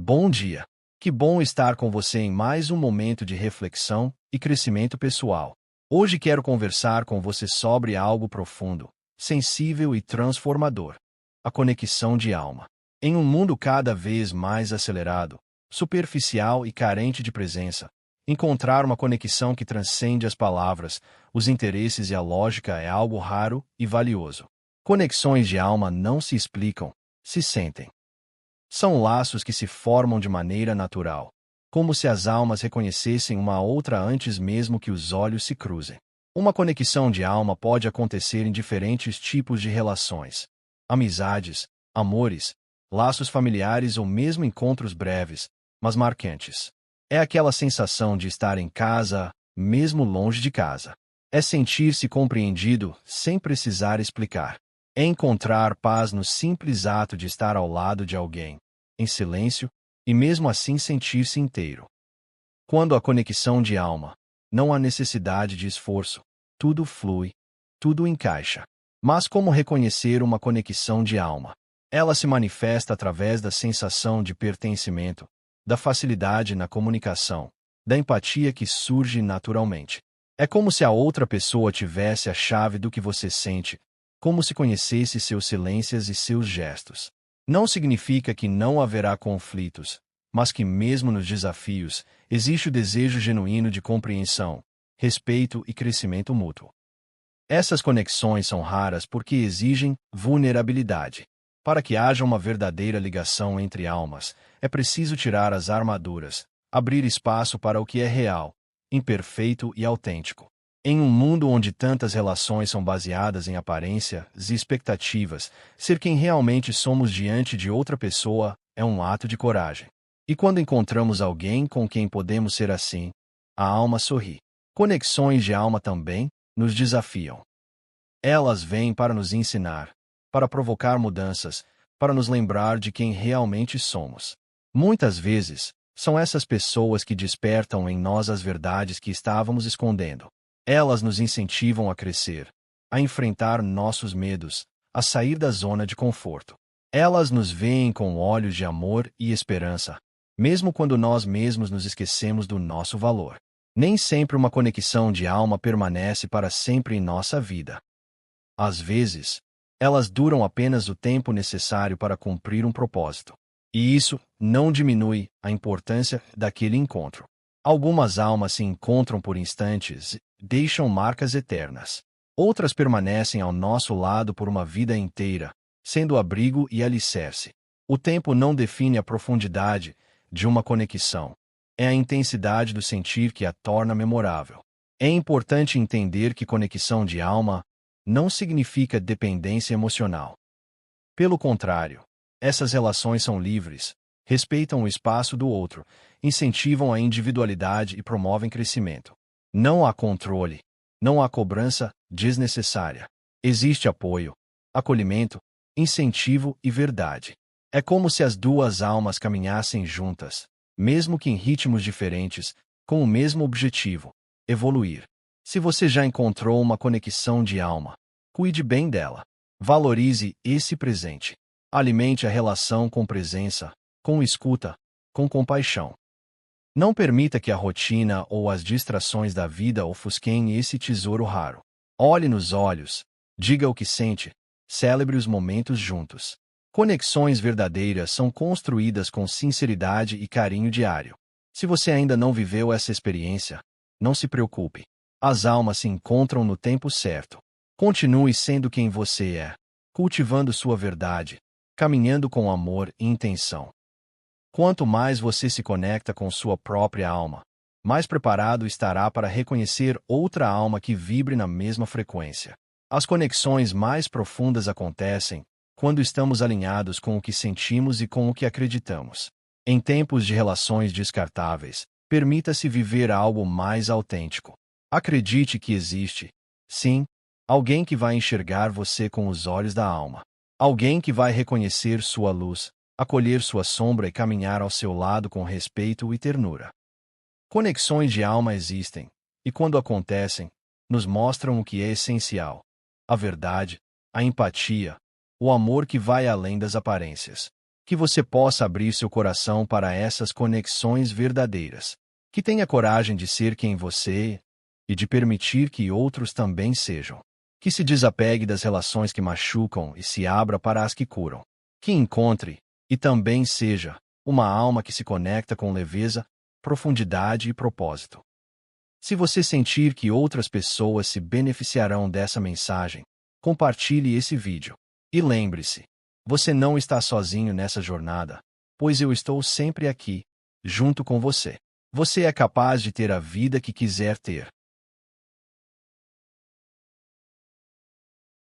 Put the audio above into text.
Bom dia! Que bom estar com você em mais um momento de reflexão e crescimento pessoal. Hoje quero conversar com você sobre algo profundo, sensível e transformador: a conexão de alma. Em um mundo cada vez mais acelerado, superficial e carente de presença, encontrar uma conexão que transcende as palavras, os interesses e a lógica é algo raro e valioso. Conexões de alma não se explicam, se sentem. São laços que se formam de maneira natural, como se as almas reconhecessem uma outra antes mesmo que os olhos se cruzem. Uma conexão de alma pode acontecer em diferentes tipos de relações: amizades, amores, laços familiares ou mesmo encontros breves, mas marcantes. É aquela sensação de estar em casa, mesmo longe de casa. É sentir-se compreendido sem precisar explicar. É encontrar paz no simples ato de estar ao lado de alguém, em silêncio, e mesmo assim sentir-se inteiro. Quando há conexão de alma, não há necessidade de esforço, tudo flui, tudo encaixa. Mas como reconhecer uma conexão de alma? Ela se manifesta através da sensação de pertencimento, da facilidade na comunicação, da empatia que surge naturalmente. É como se a outra pessoa tivesse a chave do que você sente, como se conhecesse seus silêncios e seus gestos. Não significa que não haverá conflitos, mas que mesmo nos desafios, existe o desejo genuíno de compreensão, respeito e crescimento mútuo. Essas conexões são raras porque exigem vulnerabilidade. Para que haja uma verdadeira ligação entre almas, é preciso tirar as armaduras, abrir espaço para o que é real, imperfeito e autêntico. Em um mundo onde tantas relações são baseadas em aparências e expectativas, ser quem realmente somos diante de outra pessoa é um ato de coragem. E quando encontramos alguém com quem podemos ser assim, a alma sorri. Conexões de alma também nos desafiam. Elas vêm para nos ensinar, para provocar mudanças, para nos lembrar de quem realmente somos. Muitas vezes, são essas pessoas que despertam em nós as verdades que estávamos escondendo. Elas nos incentivam a crescer, a enfrentar nossos medos, a sair da zona de conforto. Elas nos veem com olhos de amor e esperança, mesmo quando nós mesmos nos esquecemos do nosso valor. Nem sempre uma conexão de alma permanece para sempre em nossa vida. Às vezes, elas duram apenas o tempo necessário para cumprir um propósito. E isso não diminui a importância daquele encontro. Algumas almas se encontram por instantes e deixam marcas eternas. Outras permanecem ao nosso lado por uma vida inteira, sendo abrigo e alicerce. O tempo não define a profundidade de uma conexão. É a intensidade do sentir que a torna memorável. É importante entender que conexão de alma não significa dependência emocional. Pelo contrário, essas relações são livres, respeitam o espaço do outro, incentivam a individualidade e promovem crescimento. Não há controle, não há cobrança desnecessária. Existe apoio, acolhimento, incentivo e verdade. É como se as duas almas caminhassem juntas, mesmo que em ritmos diferentes, com o mesmo objetivo: evoluir. Se você já encontrou uma conexão de alma, cuide bem dela. Valorize esse presente. Alimente a relação com presença, com escuta, com compaixão. Não permita que a rotina ou as distrações da vida ofusquem esse tesouro raro. Olhe nos olhos, diga o que sente, celebre os momentos juntos. Conexões verdadeiras são construídas com sinceridade e carinho diário. Se você ainda não viveu essa experiência, não se preocupe. As almas se encontram no tempo certo. Continue sendo quem você é, cultivando sua verdade, caminhando com amor e intenção. Quanto mais você se conecta com sua própria alma, mais preparado estará para reconhecer outra alma que vibre na mesma frequência. As conexões mais profundas acontecem quando estamos alinhados com o que sentimos e com o que acreditamos. Em tempos de relações descartáveis, permita-se viver algo mais autêntico. Acredite que existe, sim, alguém que vai enxergar você com os olhos da alma. Alguém que vai reconhecer sua luz, acolher sua sombra e caminhar ao seu lado com respeito e ternura. Conexões de alma existem, e quando acontecem, nos mostram o que é essencial: a verdade, a empatia, o amor que vai além das aparências. Que você possa abrir seu coração para essas conexões verdadeiras. Que tenha coragem de ser quem você é e de permitir que outros também sejam. Que se desapegue das relações que machucam e se abra para as que curam. Que encontre, e também seja, uma alma que se conecta com leveza, profundidade e propósito. Se você sentir que outras pessoas se beneficiarão dessa mensagem, compartilhe esse vídeo. E lembre-se, você não está sozinho nessa jornada, pois eu estou sempre aqui, junto com você. Você é capaz de ter a vida que quiser ter.